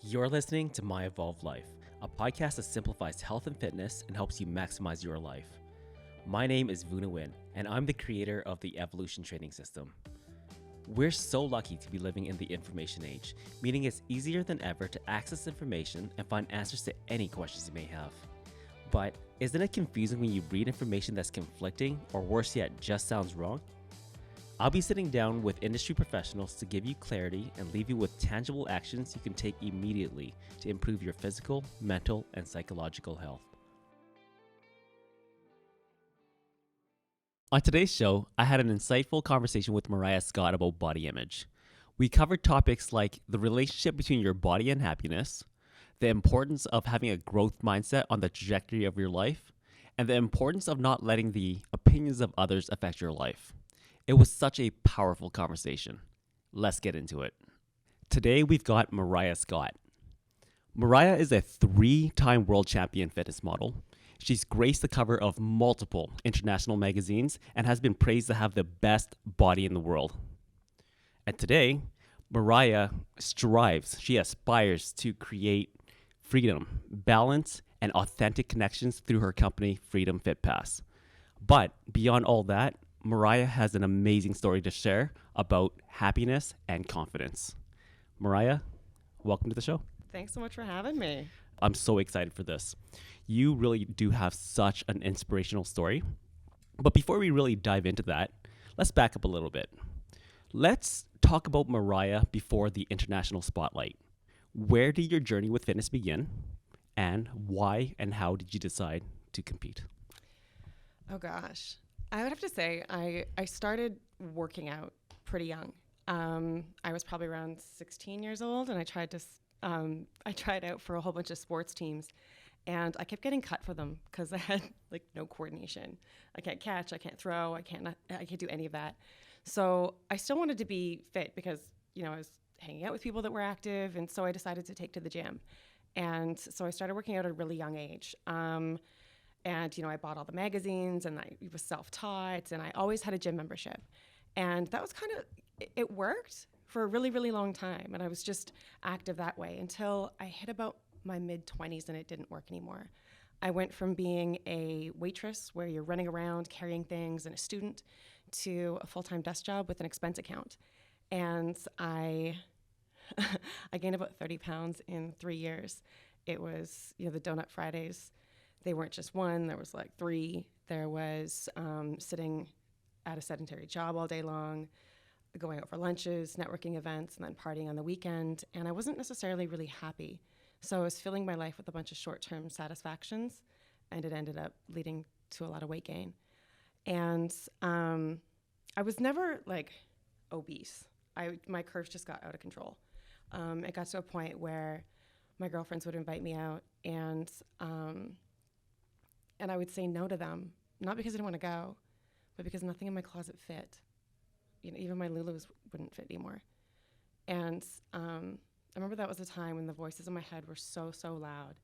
You're listening to My Evolved Life, a podcast that simplifies health and fitness and helps you maximize your life. My name is Vuna Win, and I'm the creator of the Evolution Training System. We're so lucky to be living in the information age, meaning it's easier than ever to access information and find answers to any questions you may have. But isn't it confusing when you read information that's conflicting, or worse yet, just sounds wrong? I'll be sitting down with industry professionals to give you clarity and leave you with tangible actions you can take immediately to improve your physical, mental, and psychological health. On today's show, I had an insightful conversation with Miryah Scott about body image. We covered topics like the relationship between your body and happiness, the importance of having a growth mindset on the trajectory of your life, and the importance of not letting the opinions of others affect your life. It was such a powerful conversation. Let's get into it. Today we've got Miryah Scott. Miryah is a 3-time world champion fitness model. She's graced the cover of multiple international magazines and has been praised to have the best body in the world. And today, Miryah she aspires to create freedom, balance, and authentic connections through her company, Freedom Fit Pass. But beyond all that, Miryah has an amazing story to share about happiness and confidence. Miryah, welcome to the show. Thanks so much for having me. I'm so excited for this. You really do have such an inspirational story. But before we really dive into that, let's back up a little bit. Let's talk about Miryah before the international spotlight. Where did your journey with fitness begin? And why and how did you decide to compete? Oh gosh. I would have to say I started working out pretty young. I was probably around 16 years old, and I tried out for a whole bunch of sports teams, and I kept getting cut for them because I had like no coordination. I can't catch, I can't throw, I can't do any of that. So I still wanted to be fit because I was hanging out with people that were active, and so I decided to take to the gym, and so I started working out at a really young age. And, I bought all the magazines, and I was self-taught, and I always had a gym membership. And that was it worked for a really, really long time. And I was just active that way until I hit about my mid-20s, and it didn't work anymore. I went from being a waitress where you're running around carrying things and a student to a full-time desk job with an expense account. And I gained about 30 pounds in 3 years. It was, the Donut Fridays. They weren't just one, there was like 3. There was sitting at a sedentary job all day long, going out for lunches, networking events, and then partying on the weekend. And I wasn't necessarily really happy. So I was filling my life with a bunch of short-term satisfactions, and it ended up leading to a lot of weight gain. And I was never like obese. My curves just got out of control. It got to a point where my girlfriends would invite me out, and I would say no to them, not because I didn't want to go, but because nothing in my closet fit. Even my Lulus wouldn't fit anymore. And I remember that was a time when the voices in my head were so, so loud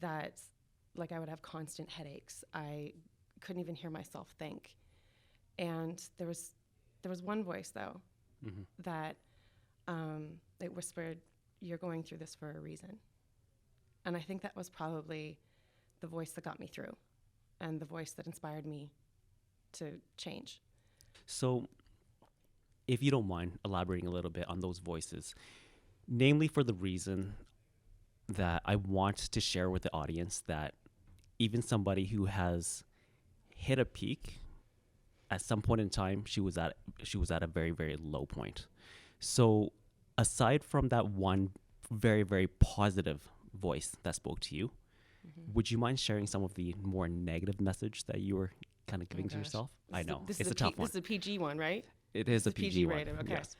that I would have constant headaches. I couldn't even hear myself think. And there was one voice, though, that it whispered, "You're going through this for a reason." And I think that was probably the voice that got me through, and the voice that inspired me to change. So, if you don't mind elaborating a little bit on those voices, namely for the reason that I want to share with the audience that even somebody who has hit a peak, at some point in time, she was at a very, very low point. So, aside from that one very, very positive voice that spoke to you, would you mind sharing some of the more negative message that you were kind of giving to yourself? I know, it's a tough one. This is a PG one, right? It is a PG one. rated, okay. Yes.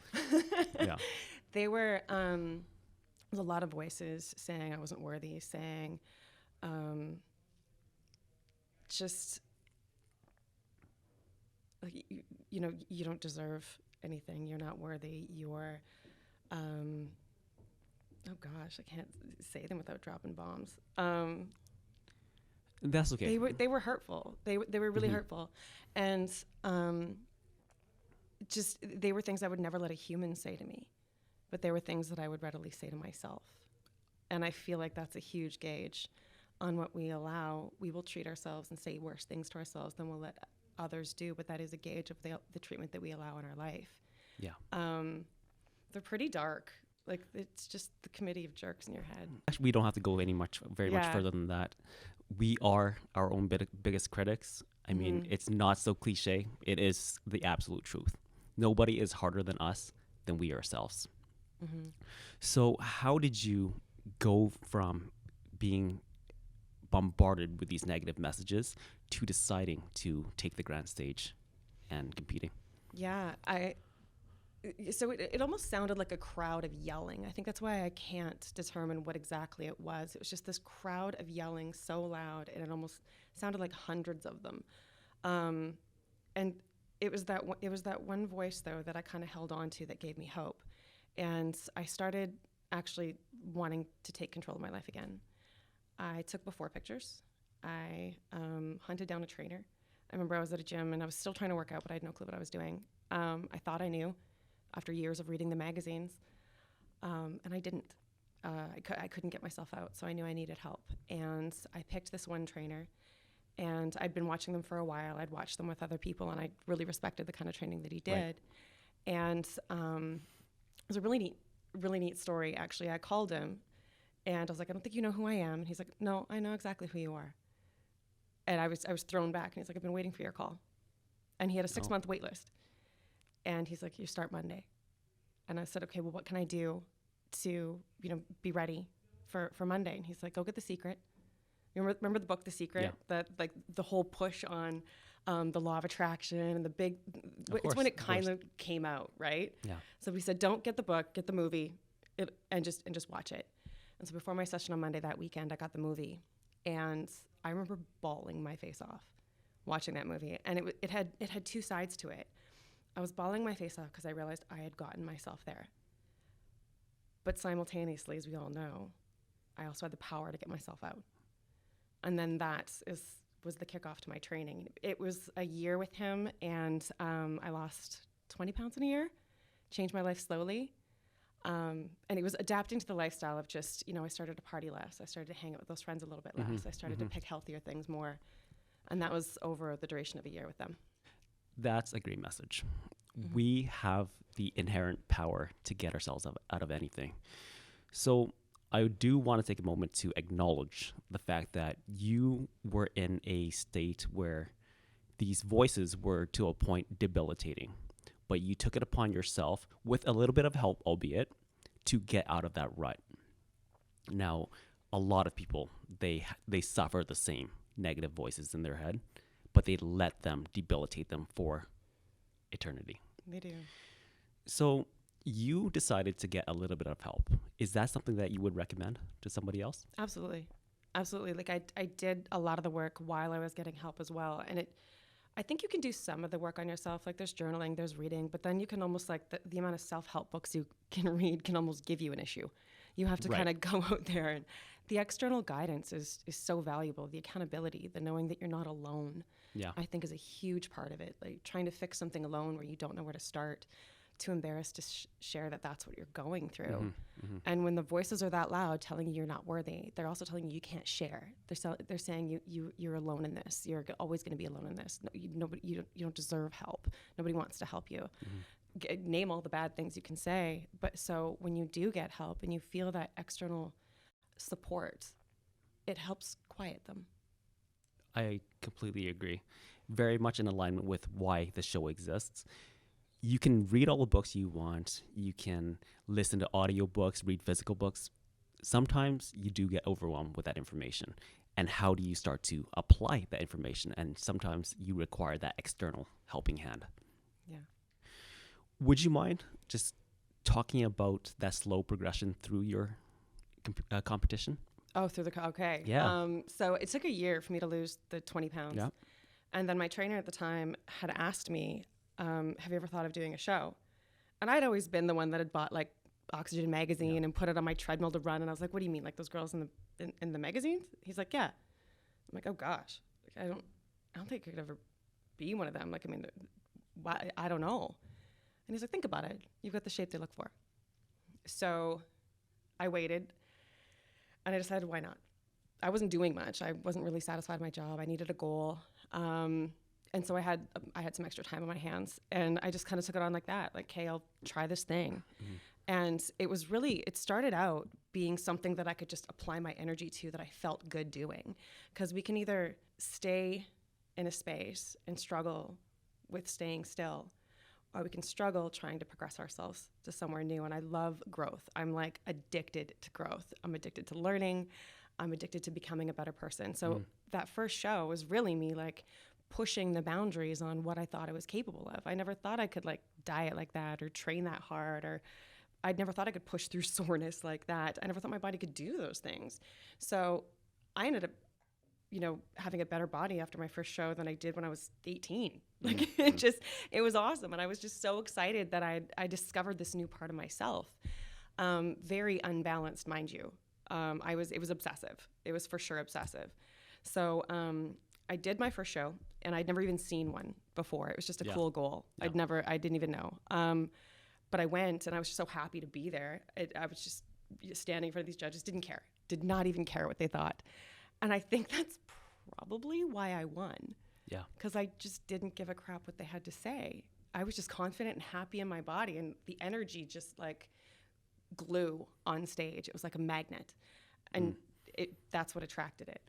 Yeah. They were, there's a lot of voices saying I wasn't worthy, saying just, like, you don't deserve anything. You're not worthy. You're, oh gosh, I can't say them without dropping bombs. That's okay. They were hurtful. They were really hurtful, and just they were things I would never let a human say to me, but they were things that I would readily say to myself. And I feel like that's a huge gauge on what we allow. We will treat ourselves and say worse things to ourselves than we'll let others do, but that is a gauge of the treatment that we allow in our life. Yeah. They're pretty dark. Like, it's just the committee of jerks in your head. Actually, we don't have to go very much further than that. We are our own biggest critics. I mean, it's not so cliche. It is the absolute truth. Nobody is harder than us than we ourselves. Mm-hmm. So how did you go from being bombarded with these negative messages to deciding to take the grand stage and competing? Yeah, so it almost sounded like a crowd of yelling. I think that's why I can't determine what exactly it was. It was just this crowd of yelling so loud, and it almost sounded like hundreds of them. And it was that one voice, though, that I kind of held on to that gave me hope. And I started actually wanting to take control of my life again. I took before pictures. I hunted down a trainer. I remember I was at a gym, and I was still trying to work out, but I had no clue what I was doing. I thought I knew after years of reading the magazines, and I didn't. I couldn't get myself out, so I knew I needed help. And I picked this one trainer, and I'd been watching them for a while. I'd watched them with other people, and I really respected the kind of training that he did. Right. And it was a really neat story, actually. I called him, and I was like, I don't think you know who I am. And he's like, no, I know exactly who you are. And I was thrown back, and he's like, I've been waiting for your call. And he had a 6-month wait list. And he's like, you start Monday. And I said, okay, well, what can I do to, be ready for Monday? And he's like, go get The Secret. Remember the book, The Secret? Yeah. That, like, the whole push on the law of attraction and the big, it's when it kind of came out, right? Yeah. So we said, don't get the book, get the movie, and just watch it. And so before my session on Monday that weekend, I got the movie. And I remember bawling my face off watching that movie. And it had two sides to it. I was bawling my face off because I realized I had gotten myself there. But simultaneously, as we all know, I also had the power to get myself out. And then that was the kickoff to my training. It was a year with him, and I lost 20 pounds in a year, changed my life slowly. And it was adapting to the lifestyle of just, I started to party less. I started to hang out with those friends a little bit less. I started to pick healthier things more. And that was over the duration of a year with them. That's a great message. We have the inherent power to get ourselves out of anything. So I do want to take a moment to acknowledge the fact that you were in a state where these voices were to a point debilitating, but you took it upon yourself with a little bit of help, albeit, to get out of that rut. Now, a lot of people, they suffer the same negative voices in their head, but they let them debilitate them for eternity. They do. So you decided to get a little bit of help. Is that something that you would recommend to somebody else? Absolutely. Absolutely. Like I did a lot of the work while I was getting help as well. And I think you can do some of the work on yourself. Like there's journaling, there's reading, but then you can almost like the amount of self-help books you can read can almost give you an issue. You have to kind of go out there, and the external guidance is so valuable. The accountability, the knowing that you're not alone, I think is a huge part of it. Like trying to fix something alone where you don't know where to start, too embarrassed to share that that's what you're going through. And when the voices are that loud telling you you're not worthy, they're also telling you can't share. They're saying you're alone in this. You're always going to be alone in this. You don't deserve help. Nobody wants to help you. Name all the bad things you can say. But so when you do get help and you feel that external support, it helps quiet them. I completely agree. Very much in alignment with why the show exists. You can read all the books you want. You can listen to audiobooks, read physical books. Sometimes you do get overwhelmed with that information. And how do you start to apply that information? And sometimes you require that external helping hand. Yeah. Would you mind just talking about that slow progression through your competition? Oh, okay. Yeah. So it took a year for me to lose the 20 pounds. Yeah. And then my trainer at the time had asked me, have you ever thought of doing a show? And I'd always been the one that had bought like Oxygen magazine and put it on my treadmill to run. And I was like, what do you mean? Like those girls in the magazines? He's like, yeah. I'm like, oh gosh, like, I don't think I could ever be one of them. Like, I mean, why? I don't know. And he's like, think about it. You've got the shape they look for. So I waited. And I decided, why not? I wasn't doing much. I wasn't really satisfied with my job. I needed a goal. And so I had some extra time on my hands, and I just kind of took it on like that. Like, hey, I'll try this thing. Mm-hmm. And it started out being something that I could just apply my energy to, that I felt good doing. Because we can either stay in a space and struggle with staying still, or we can struggle trying to progress ourselves to somewhere new. And I love growth. I'm like addicted to growth. I'm addicted to learning. I'm addicted to becoming a better person. So that first show was really me like pushing the boundaries on what I thought I was capable of. I never thought I could like diet like that or train that hard, or I'd never thought I could push through soreness like that. I never thought my body could do those things. So I ended up, having a better body after my first show than I did when I was 18. Like it was awesome. And I was just so excited that I discovered this new part of myself. Very unbalanced, mind you. It was obsessive. It was for sure obsessive. So I did my first show, and I'd never even seen one before. It was just a cool goal. Yeah. I didn't even know. But I went, and I was just so happy to be there. I was just standing in front of these judges, did not even care what they thought. And I think that's probably why I won. Yeah. Because I just didn't give a crap what they had to say. I was just confident and happy in my body, and the energy just like glue on stage. It was like a magnet, and that's what attracted it.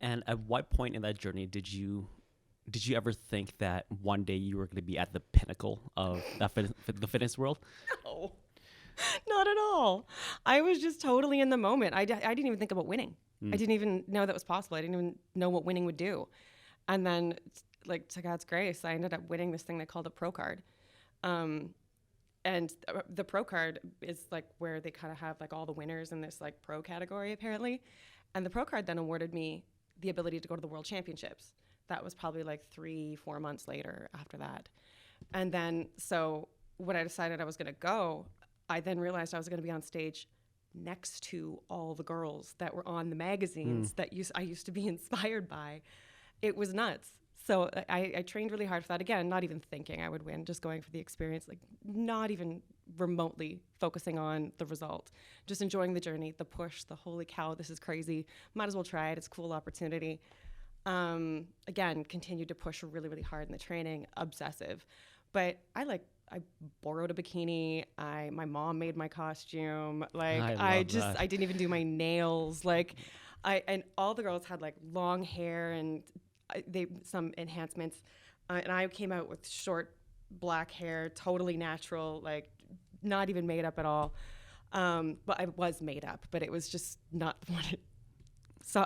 And at what point in that journey did you ever think that one day you were going to be at the pinnacle of the fitness world? No, not at all. I was just totally in the moment. I didn't even think about winning. I didn't even know that was possible. I didn't even know what winning would do. And then, like, to God's grace, I ended up winning this thing they called a pro card. And the pro card is like where they kind of have like all the winners in this like pro category apparently. And the pro card then awarded me the ability to go to the world championships. That was probably like 3-4 months later after that. And then, so when I decided I was going to go, I then realized I was going to be on stage next to all the girls that were on the magazines that I used to be inspired by. It was nuts. So I trained really hard for that. Again, not even thinking I would win, just going for the experience, like not even remotely focusing on the result, just enjoying the journey, the push, the holy cow, this is crazy. Might as well try it. It's a cool opportunity. Again, continued to push really, really hard in the training, obsessive. But I borrowed a bikini. My mom made my costume. Like I didn't even do my nails. Like and all the girls had like long hair and some enhancements, and I came out with short black hair, totally natural, like not even made up at all. But I was made up, but it was just not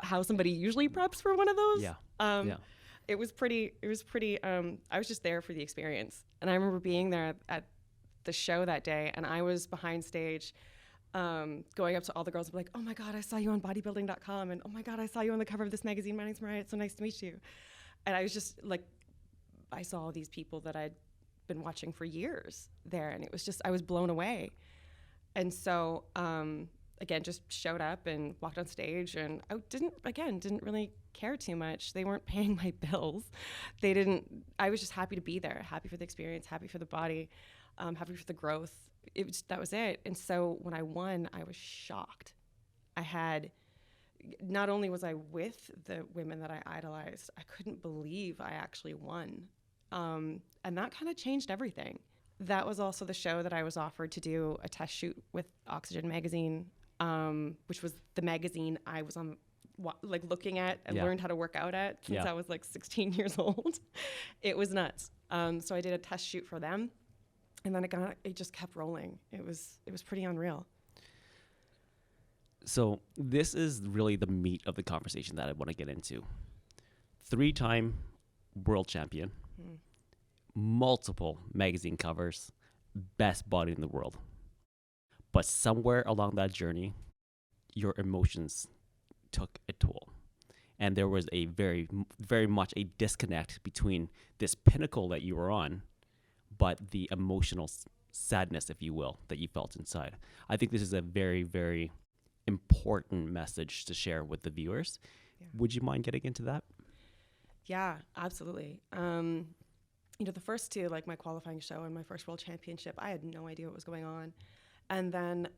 how somebody usually preps for one of those. Yeah. It was pretty. I was just there for the experience, and I remember being there at the show that day, and I was behind stage. Going up to all the girls and be like, oh my God, I saw you on bodybuilding.com, and oh my God, I saw you on the cover of this magazine. My name's Miryah. It's so nice to meet you. And I was just like, I saw all these people that I'd been watching for years there, and it was just, I was blown away. And so, again, just showed up and walked on stage, and I didn't really care too much. They weren't paying my bills. I was just happy to be there, happy for the experience, happy for the body, happy for the growth. That was it. And so when I won, I was shocked. Not only was I with the women that I idolized, I couldn't believe I actually won. And that kind of changed everything. That was also the show that I was offered to do a test shoot with Oxygen magazine, which was the magazine I was on, looking at and learned how to work out at since I was like 16 years old. It was nuts. So I did a test shoot for them. And then it just kept rolling. It was pretty unreal. So this is really the meat of the conversation that I want to get into. 3-time world champion, multiple magazine covers, best body in the world. But somewhere along that journey, your emotions took a toll. And there was a very, very much a disconnect between this pinnacle that you were on, but the emotional sadness, if you will, that you felt inside. I think this is a very, very important message to share with the viewers. Yeah. Would you mind getting into that? Yeah, absolutely. The first two, like my qualifying show and my first world championship, I had no idea what was going on. And then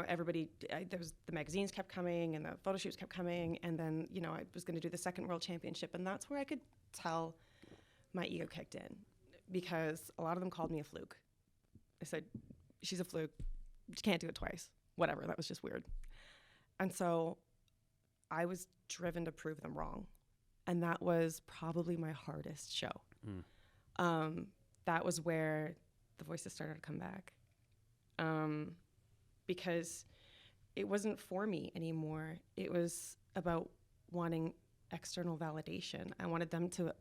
everybody, there was the magazines kept coming and the photo shoots kept coming. And then, I was going to do the second world championship. And that's where I could tell my ego kicked in, because a lot of them called me a fluke. They said, she's a fluke. She can't do it twice. Whatever. That was just weird. And so I was driven to prove them wrong. And that was probably my hardest show. That was where the voices started to come back. Because it wasn't for me anymore. It was about wanting external validation. I wanted them to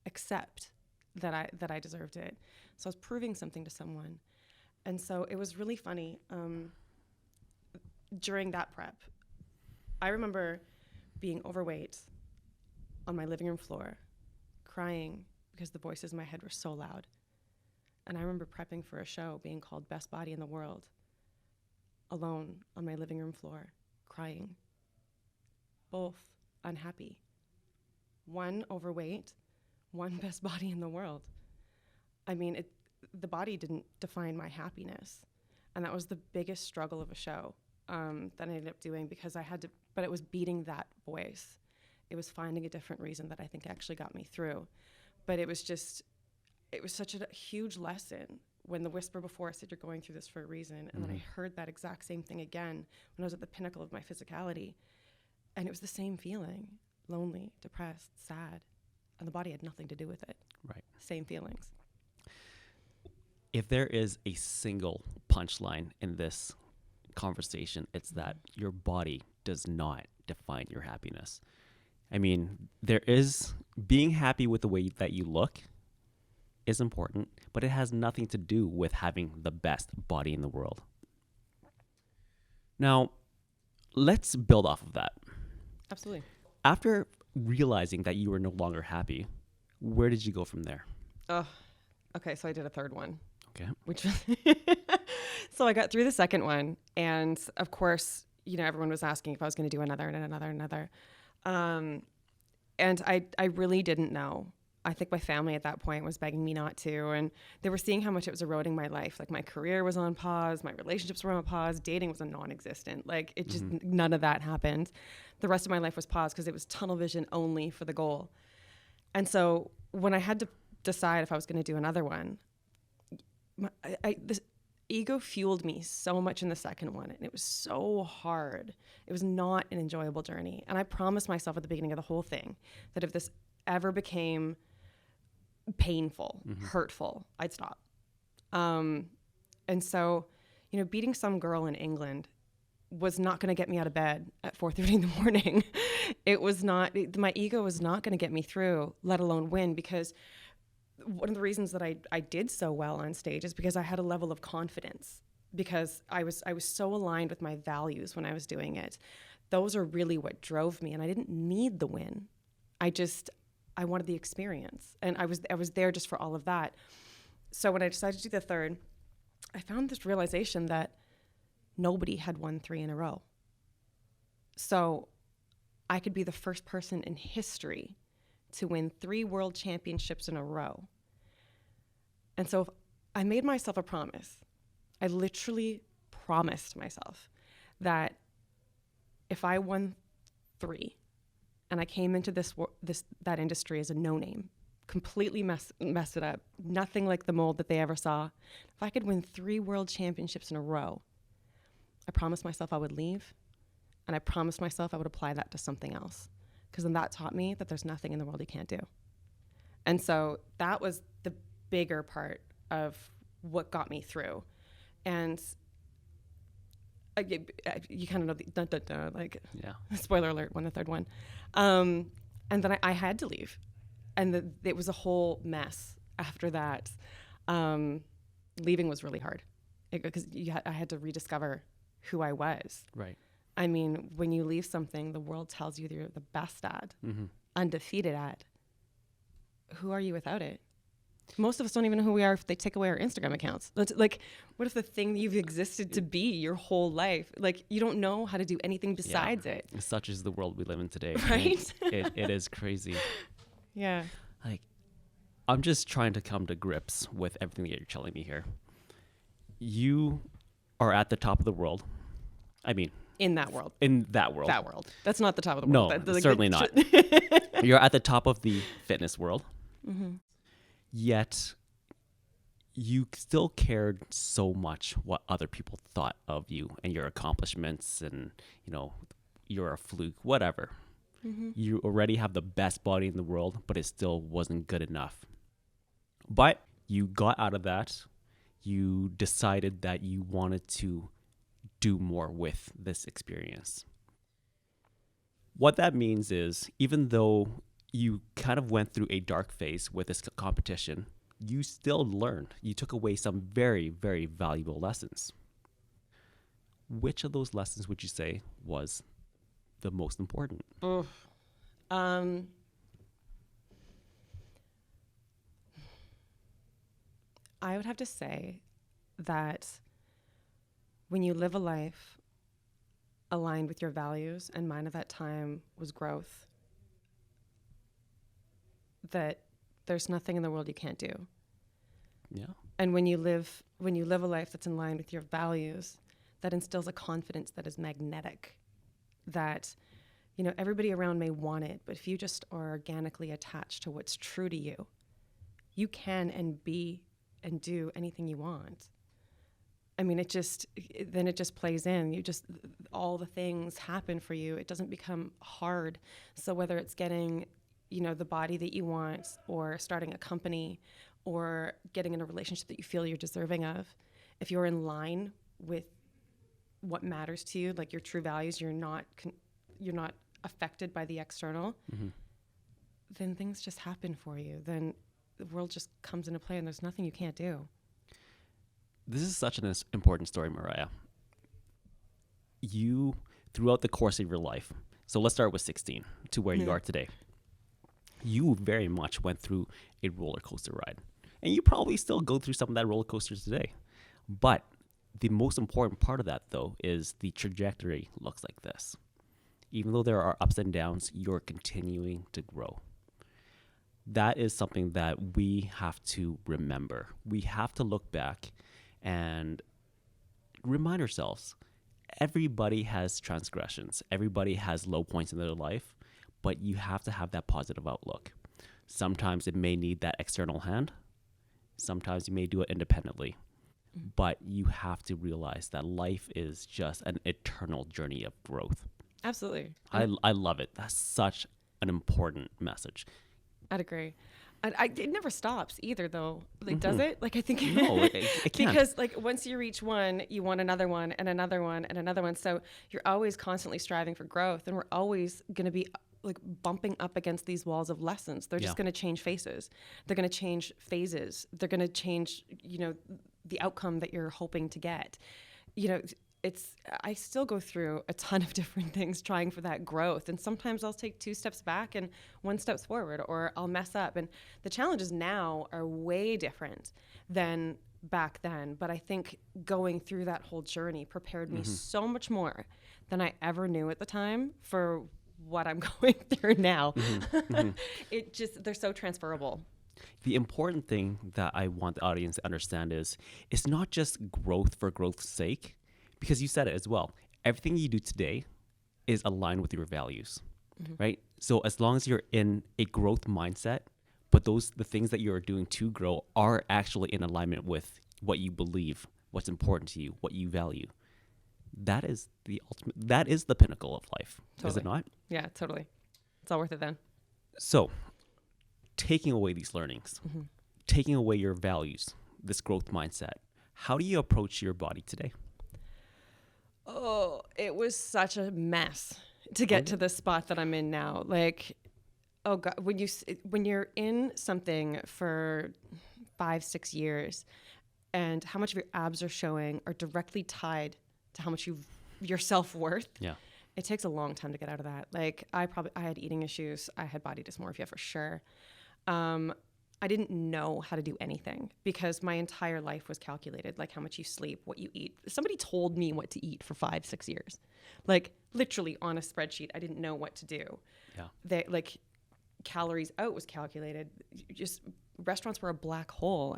accept that I deserved it. So I was proving something to someone. And so it was really funny. During that prep, I remember being overweight on my living room floor, crying because the voices in my head were so loud. And I remember prepping for a show being called Best Body in the World, alone on my living room floor, crying, both unhappy. One overweight, one best body in the world. I mean, the body didn't define my happiness. And that was the biggest struggle of a show that I ended up doing, because but it was beating that voice. It was finding a different reason that I think actually got me through. But it was such a huge lesson when the whisper before said, you're going through this for a reason. And then I heard that exact same thing again when I was at the pinnacle of my physicality. And it was the same feeling, lonely, depressed, sad. And the body had nothing to do with it. Right. Same feelings. If there is a single punchline in this conversation, it's that your body does not define your happiness. I mean, there is being happy with the way that you look is important, but it has nothing to do with having the best body in the world. Now, let's build off of that. Absolutely. After realizing that you were no longer happy, where did you go from there? Oh, okay. So I did a third one. Okay. Which was so I got through the second one, and of course, everyone was asking if I was going to do another and another. And I really didn't know. I think my family at that point was begging me not to, and they were seeing how much it was eroding my life. Like, my career was on pause, my relationships were on pause, dating was non-existent. Like, it just, none of that happened. The rest of my life was paused because it was tunnel vision only for the goal. And so when I had to decide if I was going to do another one, this ego fueled me so much in the second one, and it was so hard. It was not an enjoyable journey. And I promised myself at the beginning of the whole thing that if this ever became painful, hurtful, I'd stop. And so, beating some girl in England was not going to get me out of bed at 4:30 in the morning. It was not, my ego was not going to get me through, let alone win, because one of the reasons that I did so well on stage is because I had a level of confidence, because I was so aligned with my values when I was doing it. Those are really what drove me, and I didn't need the win. I wanted the experience, and I was there just for all of that. So when I decided to do the third, I found this realization that nobody had won 3 in a row. So I could be the first person in history to win 3 world championships in a row. And so I made myself a promise. I literally promised myself that if I won 3, and I came into that industry as a no-name, completely mess it up, nothing like the mold that they ever saw. If I could win 3 world championships in a row, I promised myself I would leave, and I promised myself I would apply that to something else, because then that taught me that there's nothing in the world you can't do. And so that was the bigger part of what got me through. And you kind of know the spoiler alert, won the third one. And then I had to leave. And it was a whole mess after that. Leaving was really hard because I had to rediscover who I was. Right. I mean, when you leave something the world tells you you're the best at, undefeated at, who are you without it? Most of us don't even know who we are if they take away our Instagram accounts. Like, what if the thing you've existed to be your whole life, like, you don't know how to do anything besides it? Such is the world we live in today. Right? It is crazy. Yeah. Like, I'm just trying to come to grips with everything that you're telling me here. You are at the top of the world. I mean, in that world. in that world. That world. That's not the top of the No, world. certainly not. You're at the top of the fitness world. Mm-hmm. Yet you still cared so much what other people thought of you and your accomplishments, and you're a fluke, whatever. Mm-hmm. You already have the best body in the world, but it still wasn't good enough. But you got out of that. You decided that you wanted to do more with this experience. What that means is, even though you kind of went through a dark phase with this competition, you still learned. You took away some very, very valuable lessons. Which of those lessons would you say was the most important? I would have to say that when you live a life aligned with your values, and mine at that time was growth, that there's nothing in the world you can't do. Yeah. And when you live a life that's in line with your values, that instills a confidence that is magnetic, that everybody around may want it, but if you just are organically attached to what's true to you, you can and be and do anything you want. I mean, it just plays in. All the things happen for you. It doesn't become hard. So whether it's getting, the body that you want, or starting a company, or getting in a relationship that you feel you're deserving of, if you're in line with what matters to you, like your true values, you're not affected by the external, Mm-hmm. then things just happen for you. Then the world just comes into play, and there's nothing you can't do. This is such an important story, Miryah. You, throughout the course of your life, so let's start with 16 to where you are today. You very much went through a roller coaster ride. And you probably still go through some of that roller coaster today. But the most important part of that, though, is the trajectory looks like this. Even though there are ups and downs, you're continuing to grow. That is something that we have to remember. We have to look back and remind ourselves, everybody has transgressions. Everybody has low points in their life, but you have to have that positive outlook. Sometimes it may need that external hand. Sometimes you may do it independently, but you have to realize that life is just an eternal journey of growth. Absolutely. I love it. That's such an important message. I'd agree. It never stops either, though. Like, does it? Like, I think No, it can't. Because like once you reach one, you want another one and another one and another one. So you're always constantly striving for growth, and we're always going to be like bumping up against these walls of lessons. They're just going to change faces. They're going to change phases. They're going to change, the outcome that you're hoping to get. I still go through a ton of different things trying for that growth. And sometimes I'll take 2 steps back and 1 step forward, or I'll mess up. And the challenges now are way different than back then. But I think going through that whole journey prepared me so much more than I ever knew at the time for what I'm going through now. They're so transferable. The important thing that I want the audience to understand is it's not just growth for growth's sake. Because you said it as well. Everything you do today is aligned with your values, right? So as long as you're in a growth mindset, but the things that you're doing to grow are actually in alignment with what you believe, what's important to you, what you value, that is the ultimate, that is the pinnacle of life. Totally. Is it not? Yeah, totally. It's all worth it then. So taking away these learnings, taking away your values, this growth mindset, how do you approach your body today? Oh, it was such a mess to get to the spot that I'm in now. Like, oh God, when you're in something for 5-6 years, and how much of your abs are showing are directly tied to how much your self-worth. Yeah. It takes a long time to get out of that. Like, I had eating issues. I had body dysmorphia for sure. I didn't know how to do anything because my entire life was calculated, like how much you sleep, what you eat. Somebody told me what to eat for 5-6 years, like literally on a spreadsheet. I didn't know what to do. Yeah. Like calories out was calculated. Just restaurants were a black hole.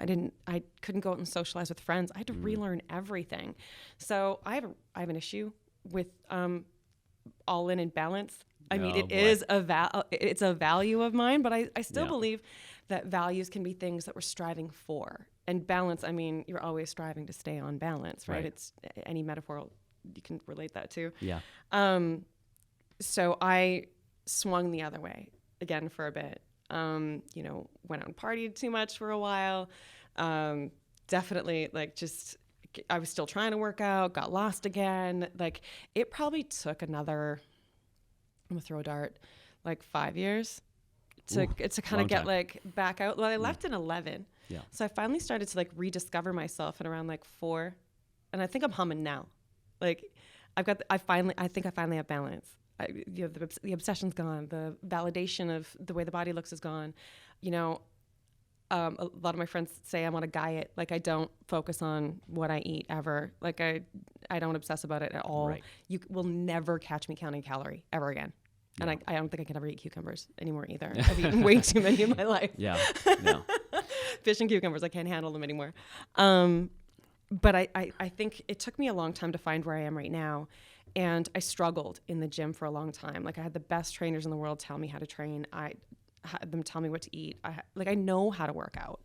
I couldn't go out and socialize with friends. I had to relearn everything. So I have an issue with all in and balance. I mean, Oh, it boy. is it's a value of mine, but I still Yeah. believe that values can be things that we're striving for. And balance, I mean, you're always striving to stay on balance, right? Right. It's any metaphor you can relate that to. Yeah. So I swung the other way again for a bit. Went out and partied too much for a while. Definitely I was still trying to work out, got lost again. Like it probably took another, I'm gonna throw a dart, like 5 years to kind long of get time. like back out. Well, I left in 11. Yeah. So I finally started to like rediscover myself at around like 4. And I think I'm humming now. Like I think I finally have balance. The obsession's gone. The validation of the way the body looks is gone. A lot of my friends say I'm on a diet. Like I don't focus on what I eat ever. Like I don't obsess about it at all. Right. You will never catch me counting calorie ever again. And I don't think I can ever eat cucumbers anymore either. I've eaten way too many in my life. Yeah. No. Fish and cucumbers, I can't handle them anymore. But I think it took me a long time to find where I am right now. And I struggled in the gym for a long time. Like I had the best trainers in the world tell me how to train. I had them tell me what to eat. I know how to work out.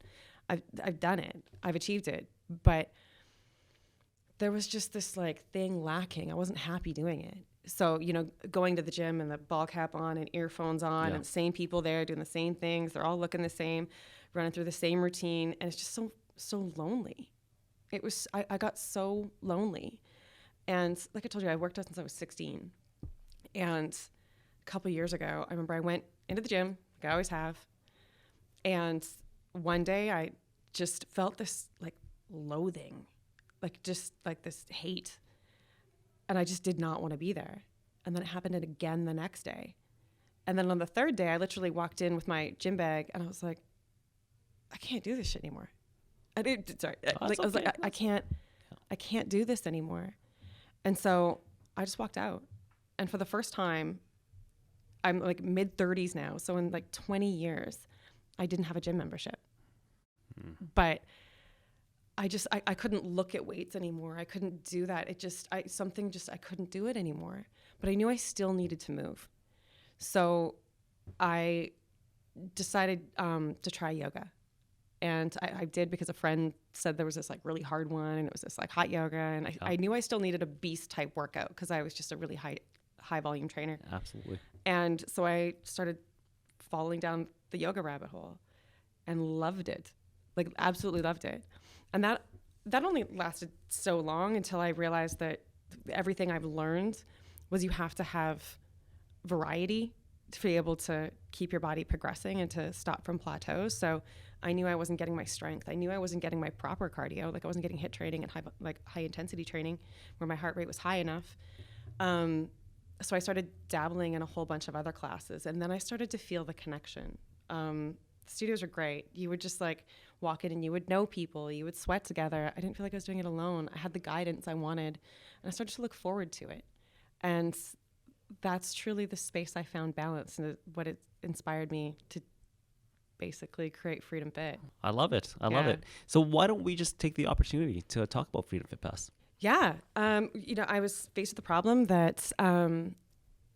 I've done it. I've achieved it. But there was just this like thing lacking. I wasn't happy doing it. So, going to the gym and the ball cap on and earphones on and the same people there doing the same things. They're all looking the same, running through the same routine. And it's just so lonely. I got so lonely. And like I told you, I worked out since I was 16. And a couple of years ago, I remember I went into the gym, like I always have. And one day I just felt this like loathing, like just like this hate. And I just did not want to be there. And then it happened again the next day. And then on the third day, I literally walked in with my gym bag and I was like, I can't do this shit anymore. I was like, I can't do this anymore. And so I just walked out. And for the first time, I'm like mid 30s now. So in like 20 years, I didn't have a gym membership. But I couldn't look at weights anymore. I couldn't do that. I couldn't do it anymore. But I knew I still needed to move. So I decided to try yoga. And I did because a friend said there was this like really hard one and it was this like hot yoga. And I knew I still needed a beast type workout because I was just a really high volume trainer. Absolutely. And so I started falling down the yoga rabbit hole and loved it, like absolutely loved it. And that only lasted so long until I realized that everything I've learned was you have to have variety to be able to keep your body progressing and to stop from plateaus. So I knew I wasn't getting my strength. I knew I wasn't getting my proper cardio. Like I wasn't getting HIIT training and high intensity training where my heart rate was high enough. So I started dabbling in a whole bunch of other classes. And then I started to feel the connection. The studios are great. You would just like walk in and you would know people. You would sweat together. I didn't feel like I was doing it alone. I had the guidance I wanted. And I started to look forward to it. And that's truly the space I found balance and what it inspired me to basically create Freedom Fit. I love it. I love it. So why don't we just take the opportunity to talk about Freedom Fit Pass? Yeah. I was faced with the problem that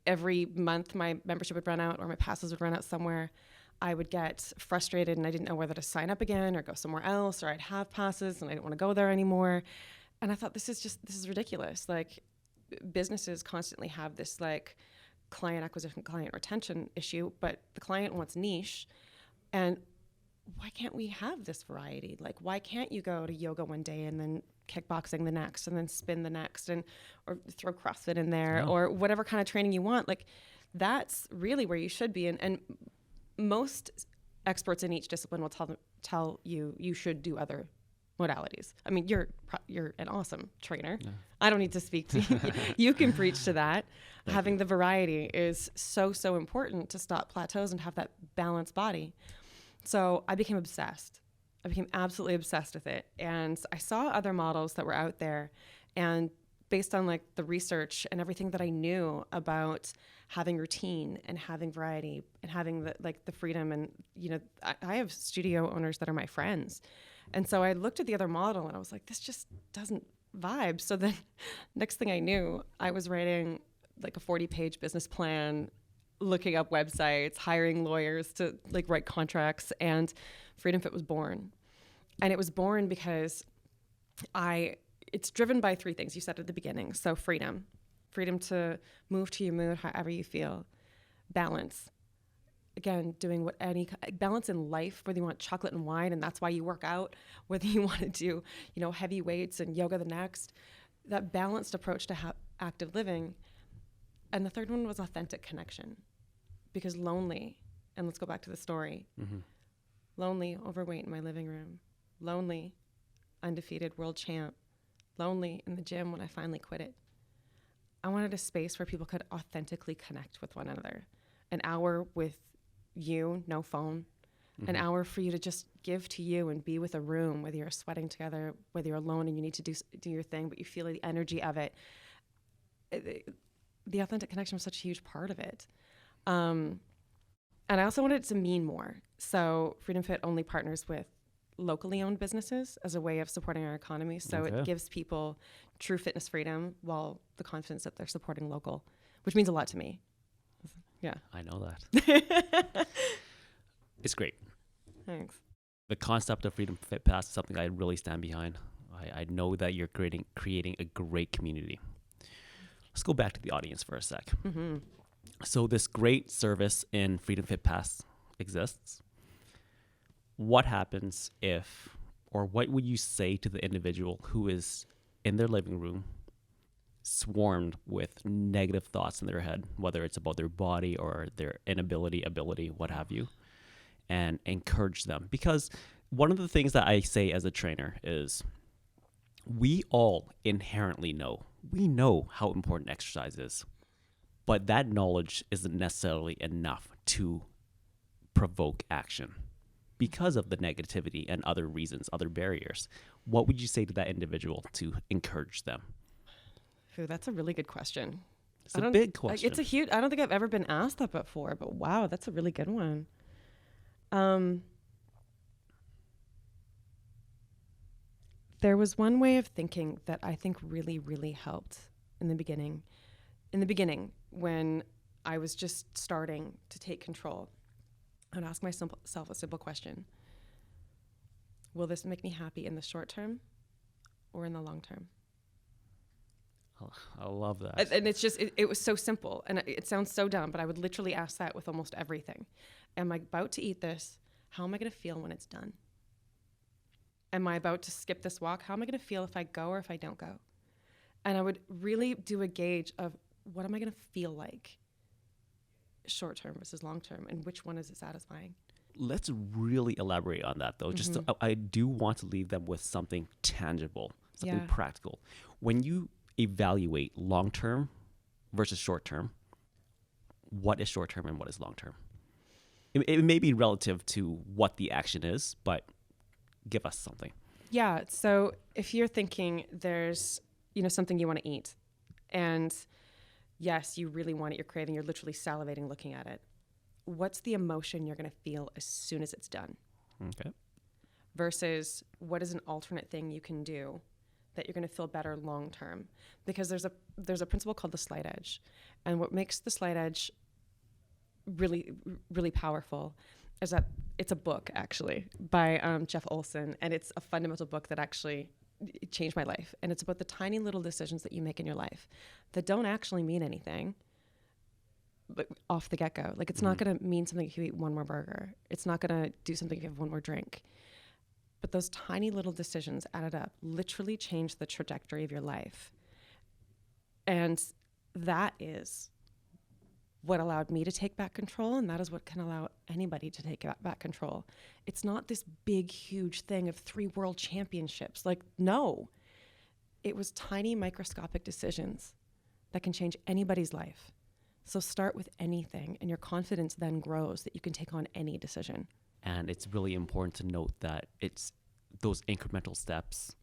every month my membership would run out or my passes would run out somewhere. I would get frustrated and I didn't know whether to sign up again or go somewhere else, or I'd have passes and I didn't want to go there anymore. And I thought, this is ridiculous. Like businesses constantly have this like client acquisition, client retention issue, but the client wants niche. And why can't we have this variety? Like, why can't you go to yoga one day and then kickboxing the next and then spin the next or throw CrossFit in there or whatever kind of training you want? Like, that's really where you should be. And most experts in each discipline will tell you should do other modalities. I mean, you're an awesome trainer. Yeah. I don't need to speak to you. You can preach to that. Having the variety is so important to stop plateaus and have that balanced body. So I became obsessed. I became absolutely obsessed with it. And I saw other models that were out there. And based on like the research and everything that I knew about having routine and having variety and having the freedom, and I have studio owners that are my friends. And so I looked at the other model and I was like, this just doesn't vibe. So then next thing I knew, I was writing like a 40-page business plan, looking up websites, hiring lawyers to like write contracts, and Freedom Fit was born. And it was born because it's driven by three things you said at the beginning. So freedom to move to your mood however you feel. Balance. Again, doing balance in life, whether you want chocolate and wine and that's why you work out, whether you want to do, heavy weights and yoga the next, that balanced approach to active living. And the third one was authentic connection, because lonely, and let's go back to the story, lonely, overweight in my living room, lonely, undefeated world champ, lonely in the gym when I finally quit it. I wanted a space where people could authentically connect with one another. An hour with you, no phone, an hour for you to just give to you and be with a room, whether you're sweating together, whether you're alone and you need to do your thing, but you feel the energy of it. The authentic connection was such a huge part of it. And I also wanted it to mean more. So Freedom Fit only partners with locally owned businesses as a way of supporting our economy. So it gives people true fitness freedom while the confidence that they're supporting local, which means a lot to me. Yeah. I know that. It's great. Thanks. The concept of Freedom Fit Pass is something I really stand behind. I know that you're creating a great community. Let's go back to the audience for a sec. So this great service in Freedom Fit Pass exists. What happens or what would you say to the individual who is in their living room swarmed with negative thoughts in their head, whether it's about their body or their ability, what have you, and encourage them? Because one of the things that I say as a trainer is we all inherently know how important exercise is, but that knowledge isn't necessarily enough to provoke action because of the negativity and other reasons, other barriers. What would you say to that individual to encourage them? Ooh, that's a really good question. It's a big question. It's a huge, I don't think I've ever been asked that before, but wow, that's a really good one. There was one way of thinking that I think really, really helped in the beginning. In the beginning, when I was just starting to take control, I would ask myself a simple question. Will this make me happy in the short term or in the long term? I love that. And it's just, it was so simple. And it sounds so dumb, but I would literally ask that with almost everything. Am I about to eat this? How am I going to feel when it's done? Am I about to skip this walk? How am I going to feel if I go or if I don't go? And I would really do a gauge of what am I going to feel like short term versus long term, and which one is it satisfying? Let's really elaborate on that, though. Just I do want to leave them with something tangible, something practical. When you evaluate long term versus short term, what is short term and what is long term? It may be relative to what the action is, but give us something. Yeah. So if you're thinking there's, something you want to eat, and yes, you really want it, you're craving, you're literally salivating looking at it. What's the emotion you're going to feel as soon as it's done? Okay. Versus what is an alternate thing you can do that you're going to feel better long term? Because there's a principle called the slight edge. And what makes the slight edge really, really powerful is that it's a book, actually, by Jeff Olson. And it's a fundamental book that actually changed my life. And it's about the tiny little decisions that you make in your life that don't actually mean anything, but off the get-go. Like, it's not going to mean something if you eat one more burger. It's not going to do something if you have one more drink. But those tiny little decisions added up literally change the trajectory of your life. And that is what allowed me to take back control, and that is what can allow anybody to take back control. It's not this big, huge thing of 3 world championships. Like, no. It was tiny, microscopic decisions that can change anybody's life. So start with anything, and your confidence then grows that you can take on any decision. And it's really important to note that it's those incremental steps,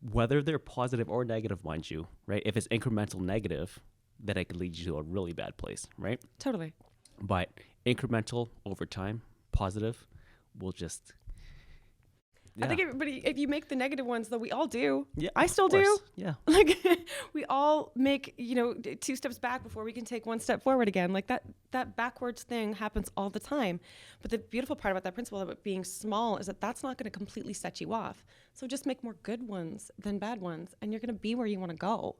whether they're positive or negative, mind you, right? If it's incremental negative, then it could lead you to a really bad place, right? Totally. But incremental over time, positive, will just I think everybody, if you make the negative ones, though, we all do. Yeah, I still of course. do. Yeah. Like we all make, 2 steps back before we can take 1 step forward again. Like that backwards thing happens all the time. But the beautiful part about that principle of it being small is that that's not going to completely set you off. So just make more good ones than bad ones, and you're going to be where you want to go.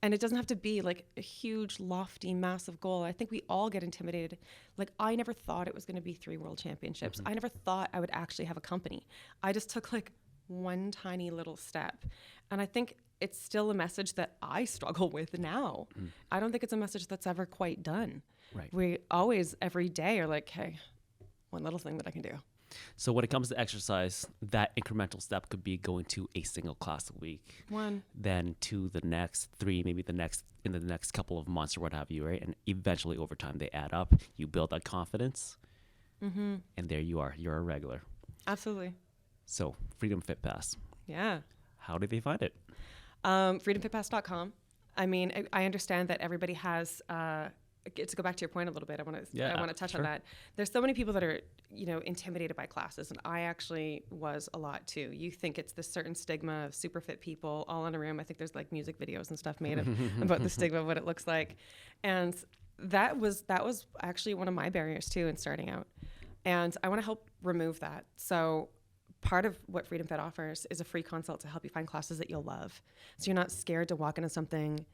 And it doesn't have to be like a huge, lofty, massive goal. I think we all get intimidated. Like, I never thought it was going to be 3 world championships. I never thought I would actually have a company. I just took like 1 tiny little step. And I think it's still a message that I struggle with now. I don't think it's a message that's ever quite done. Right. We always, every day, are like, hey, 1 little thing that I can do. So when it comes to exercise, that incremental step could be going to a single class a week. 1. Then to the next 3, maybe in the next couple of months or what have you, right? And eventually over time they add up. You build that confidence, and there you are. You're a regular. Absolutely. So Freedom Fit Pass. Yeah. How do they find it? freedomfitpass.com. I mean, I understand that everybody has, to go back to your point a little bit, I want to touch on that. There's so many people that are, intimidated by classes, and I actually was a lot too. You think it's this certain stigma of super fit people all in a room. I think there's like music videos and stuff made about the stigma of what it looks like. And that was actually one of my barriers too in starting out. And I want to help remove that. So part of what Freedom Fit offers is a free consult to help you find classes that you'll love. So you're not scared to walk into something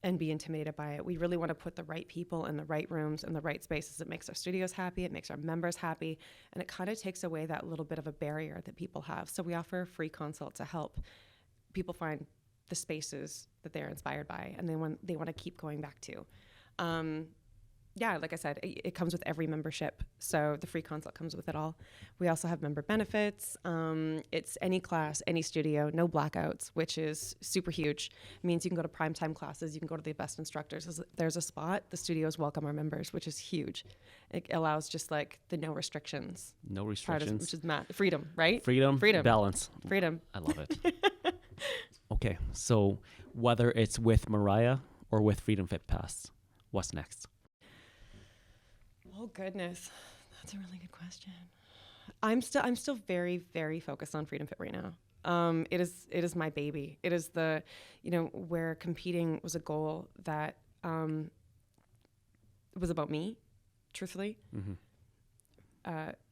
and be intimidated by it. We really want to put the right people in the right rooms and the right spaces. It makes our studios happy. It makes our members happy. And it kind of takes away that little bit of a barrier that people have. So we offer a free consult to help people find the spaces that they're inspired by and they want to keep going back to. Like I said, it comes with every membership. So the free consult comes with it all. We also have member benefits. It's any class, any studio, no blackouts, which is super huge. It means you can go to primetime classes. You can go to the best instructors. There's a spot. The studios welcome our members, which is huge. It allows just like the no restrictions. No restrictions. Which is freedom, right? Freedom. Balance. Freedom. I love it. Okay. So whether it's with Miryah or with Freedom Fit Pass, what's next? Oh goodness, that's a really good question. I'm still very, very focused on Freedom Fit right now. It is my baby. It is where competing was a goal that was about me, truthfully.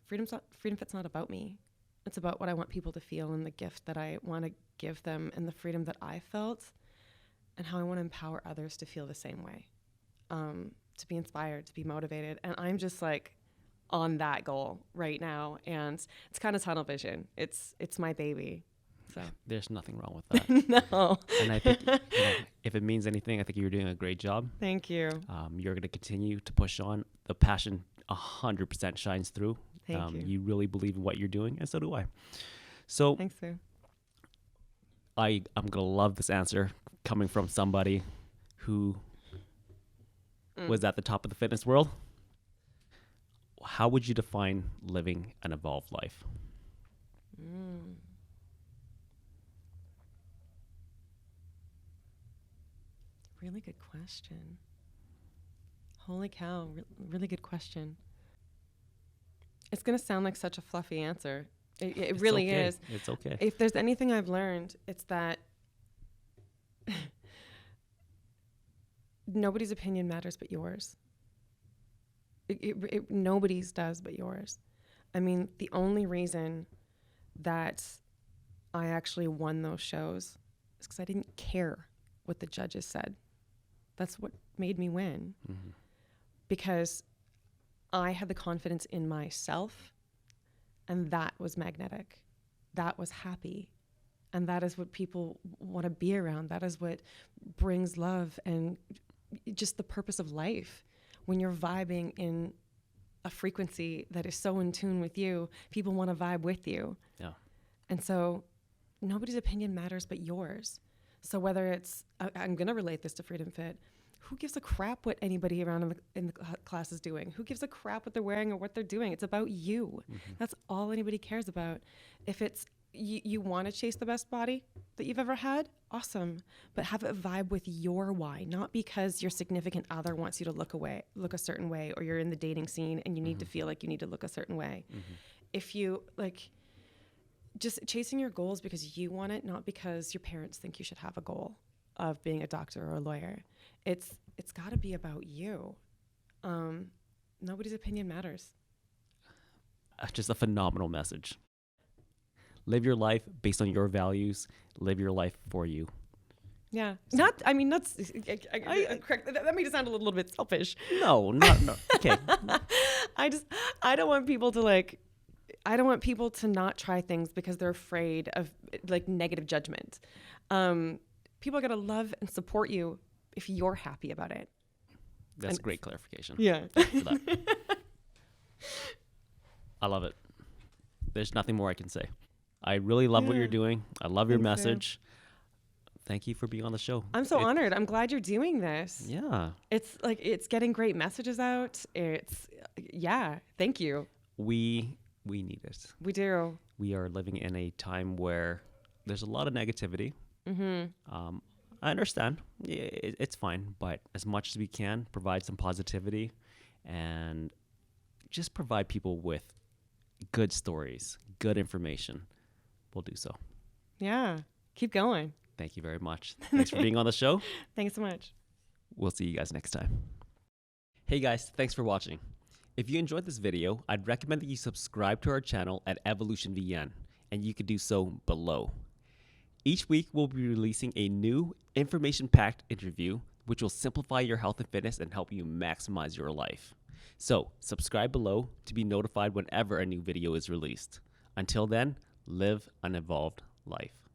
Freedom Fit's not about me. It's about what I want people to feel and the gift that I want to give them and the freedom that I felt and how I want to empower others to feel the same way. To be inspired, to be motivated. And I'm just like on that goal right now. And it's kind of tunnel vision. It's my baby. So there's nothing wrong with that. No. And I think if it means anything, I think you're doing a great job. Thank you. You're going to continue to push on. The passion 100% shines through. Thank you. You really believe in what you're doing, and so do I. So thanks, Sue. I'm going to love this answer coming from somebody who was at the top of the fitness world. How would you define living an evolved life? Really good question. Holy cow, really good question. It's going to sound like such a fluffy answer. It really okay. is. It's okay. If there's anything I've learned, it's that nobody's opinion matters but yours. Nobody's does but yours. I mean, the only reason that I actually won those shows is because I didn't care what the judges said. That's what made me win. Because I had the confidence in myself, and that was magnetic. That was happy. And that is what people want to be around. That is what brings love and just the purpose of life. When you're vibing in a frequency that is so in tune with you, people want to vibe with you. Yeah. And so nobody's opinion matters but yours. So whether it's, I'm going to relate this to Freedom Fit, who gives a crap what anybody around in the class is doing? Who gives a crap what they're wearing or what they're doing? It's about you. That's all anybody cares about. If it's you want to chase the best body that you've ever had, awesome. But have it vibe with your why, not because your significant other wants you to look a certain way, or you're in the dating scene and you need to feel like you need to look a certain way. If you just chasing your goals because you want it, not because your parents think you should have a goal of being a doctor or a lawyer. It's got to be about you. Nobody's opinion matters. Just a phenomenal message. Live your life based on your values. Live your life for you. Yeah. Not, I mean, that's, correct. That made it sound a little bit selfish. No. Okay. I don't want people to like, I don't want people to not try things because they're afraid of like negative judgment. People are going to love and support you if you're happy about it. That's great clarification. Yeah. Thank you for that. I love it. There's nothing more I can say. I really love what you're doing. I love your message. Thank you for being on the show. I'm so honored. I'm glad you're doing this. Yeah. It's like, it's getting great messages out. Thank you. We need it. We do. We are living in a time where there's a lot of negativity. Mm-hmm. I understand. It's fine. But as much as we can, provide some positivity and just provide people with good stories, good information. We'll do so. Yeah. Keep going. Thank you very much. Thanks for being on the show. Thanks so much. We'll see you guys next time. Hey guys, thanks for watching. If you enjoyed this video, I'd recommend that you subscribe to our channel at Evolution VN, and you can do so below. Each week, we'll be releasing a new information-packed interview, which will simplify your health and fitness and help you maximize your life. So, subscribe below to be notified whenever a new video is released. Until then, live an evolved life.